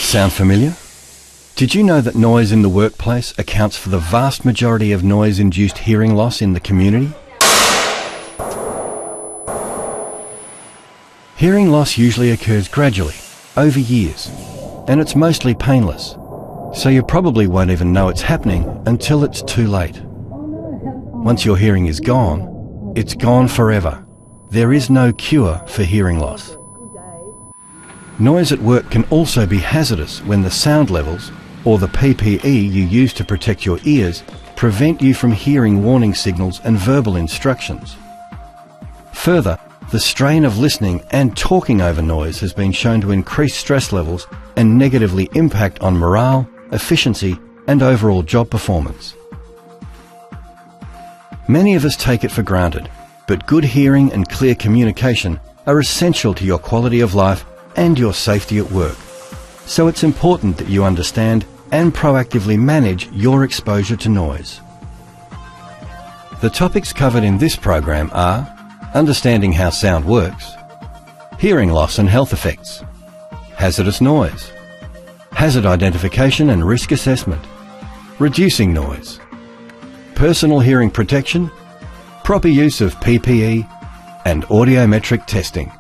Sound familiar? Did you know that noise in the workplace accounts for the vast majority of noise-induced hearing loss in the community? Hearing loss usually occurs gradually, over years, and it's mostly painless, so you probably won't even know it's happening until it's too late. Once your hearing is gone, it's gone forever. There is no cure for hearing loss. Noise at work can also be hazardous when the sound levels, or the PPE you use to protect your ears, prevent you from hearing warning signals and verbal instructions. Further, the strain of listening and talking over noise has been shown to increase stress levels and negatively impact on morale, efficiency, and overall job performance. Many of us take it for granted, but good hearing and clear communication are essential to your quality of life and your safety at work. So it's important that you understand and proactively manage your exposure to noise. The topics covered in this program are understanding how sound works, hearing loss and health effects, hazardous noise, hazard identification and risk assessment, reducing noise, personal hearing protection, proper use of PPE, and audiometric testing.